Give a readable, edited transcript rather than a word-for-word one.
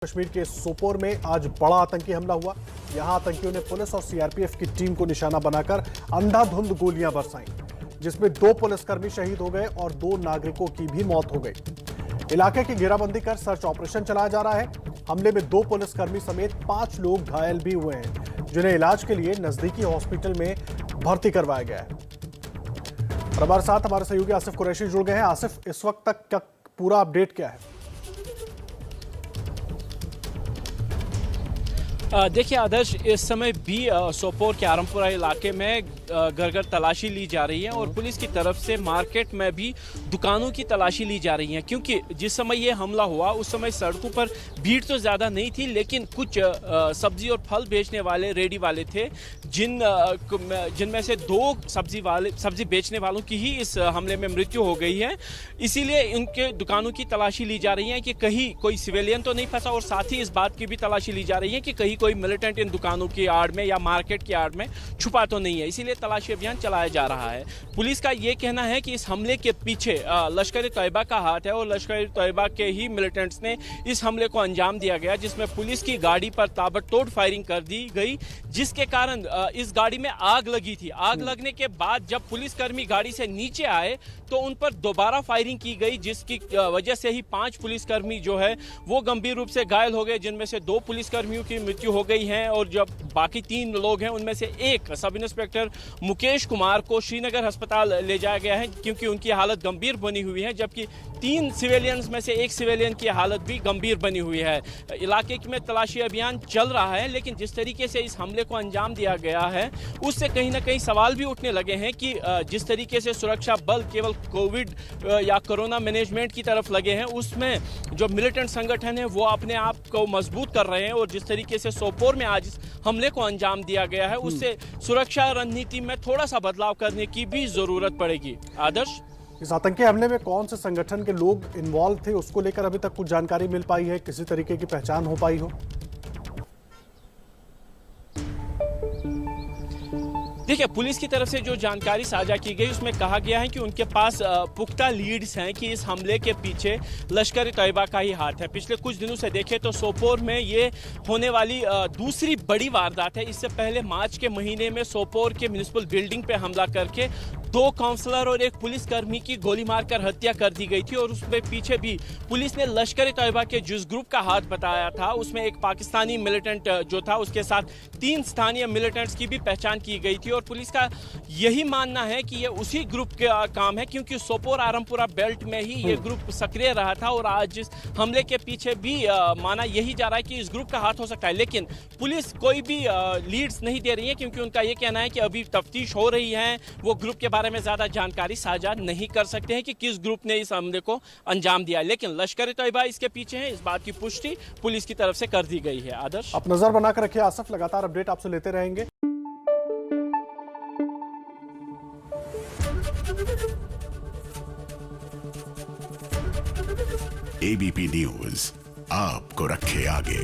कश्मीर के सोपोर में आज बड़ा आतंकी हमला हुआ। यहां आतंकियों ने पुलिस और सीआरपीएफ की टीम को निशाना बनाकर अंधाधुंध गोलियां बरसाईं, जिसमें 2 पुलिसकर्मी शहीद हो गए और 2 नागरिकों की भी मौत हो गई। इलाके की घेराबंदी कर सर्च ऑपरेशन चलाया जा रहा है। हमले में 2 पुलिसकर्मी समेत 5 लोग घायल भी हुए हैं, जिन्हें इलाज के लिए नजदीकी हॉस्पिटल में भर्ती करवाया गया है। और हमारे साथ हमारे सहयोगी आसिफ कुरैशी जुड़ गए हैं। आसिफ, इस वक्त तक का पूरा अपडेट क्या है? देखिए आदर्श, इस समय भी सोपोर के आरमपुरा इलाके में घर घर तलाशी ली जा रही है और पुलिस की तरफ से मार्केट में भी दुकानों की तलाशी ली जा रही है, क्योंकि जिस समय ये हमला हुआ उस समय सड़कों पर भीड़ तो ज़्यादा नहीं थी, लेकिन कुछ सब्जी और फल बेचने वाले रेडी वाले थे जिनमें से 2 सब्जी बेचने वालों की ही इस हमले में मृत्यु हो गई है। इसीलिए इनके दुकानों की तलाशी ली जा रही है कि कहीं कोई सिविलियन तो नहीं फंसा, और साथ ही इस बात की भी तलाशी ली जा रही है कि कहीं कोई मिलिटेंट इन दुकानों की आड़ में या मार्केट की आड़ में छुपा तो नहीं है। इसीलिए तलाशी अभियान चलाया जा रहा है। पुलिस का यह कहना है कि इस हमले के पीछे लश्कर-ए-तैयबा का हाथ है और लश्कर-ए-तैयबा के ही मिलिटेंट्स ने इस हमले को अंजाम दिया गया, जिसमें पुलिस की गाड़ी पर ताबड़तोड़ फायरिंग कर दी गई, जिसके कारण इस गाड़ी में आग लगी थी। आग लगने के बाद जब पुलिसकर्मी गाड़ी से नीचे आए तो उन पर दोबारा फायरिंग की गई, जिसकी वजह से ही 5 पुलिसकर्मी जो है वो गंभीर रूप से घायल हो गए, जिनमें से 2 पुलिसकर्मियों की मृत्यु हो गई है और जब बाकी 3 लोग हैं उनमें से एक सब इंस्पेक्टर मुकेश कुमार को श्रीनगर अस्पताल ले जाया गया है, क्योंकि उनकी हालत गंभीर बनी हुई है, जबकि 3 सिविलियंस में से एक सिविलियन की हालत भी गंभीर बनी हुई है। इलाके में तलाशी अभियान चल रहा है, लेकिन जिस तरीके से इस हमले को अंजाम दिया गया है उससे कहीं ना कहीं सवाल भी उठने लगे हैं कि जिस तरीके से सुरक्षा बल केवल कोविड या कोरोना मैनेजमेंट की तरफ लगे हैं, उसमें जो मिलिटेंट संगठन है वो अपने आप को मजबूत कर रहे हैं, और जिस तरीके से सोपोर में आज इस हमले को अंजाम दिया गया है उससे सुरक्षा रणनीति में थोड़ा सा बदलाव करने की भी जरूरत पड़ेगी। आदर्श, इस आतंकी हमले में कौन से संगठन के लोग इन्वॉल्व थे, उसको लेकर अभी तक कुछ जानकारी मिल पाई है? किसी तरीके की पहचान हो पाई हो? देखिए, पुलिस की तरफ से जो जानकारी साझा की गई उसमें कहा गया है कि उनके पास पुख्ता लीड्स हैं कि इस हमले के पीछे लश्कर-ए-तैयबा का ही हाथ है। पिछले कुछ दिनों से देखें तो सोपोर में ये होने वाली दूसरी बड़ी वारदात है। इससे पहले मार्च के महीने में सोपोर के म्युनिसिपल बिल्डिंग पे हमला करके 2 काउंसलर और 1 पुलिसकर्मी की गोली मारकर हत्या कर दी गई थी, और उसमें पीछे भी पुलिस ने लश्कर-ए-तैयबा के जिस ग्रुप का हाथ बताया था उसमें एक पाकिस्तानी मिलिटेंट जो था, उसके साथ 3 स्थानीय मिलिटेंट्स की भी पहचान की गई थी। और पुलिस का यही मानना है कि ये उसी ग्रुप का काम है, क्योंकि सोपोर आरमपुरा बेल्ट में ही ये ग्रुप सक्रिय रहा था, और आज इस हमले के पीछे भी माना यही जा रहा है कि इस ग्रुप का हाथ हो सकता है। लेकिन पुलिस कोई भी लीड्स नहीं दे रही है, क्योंकि उनका ये कहना है कि अभी तफ्तीश हो रही है, वो ग्रुप के बारे में ज्यादा जानकारी साझा नहीं कर सकते हैं कि किस ग्रुप ने इस हमले को अंजाम दिया। लेकिन लश्कर-ए-तैयबा इसके पीछे है, इस बात की पुष्टि पुलिस की तरफ से कर दी गई है। आदर्श, आप नजर बनाकर रखिए आसिफ, लगातार अपडेट आपसे लेते रहेंगे। एबीपी न्यूज आपको रखे आगे।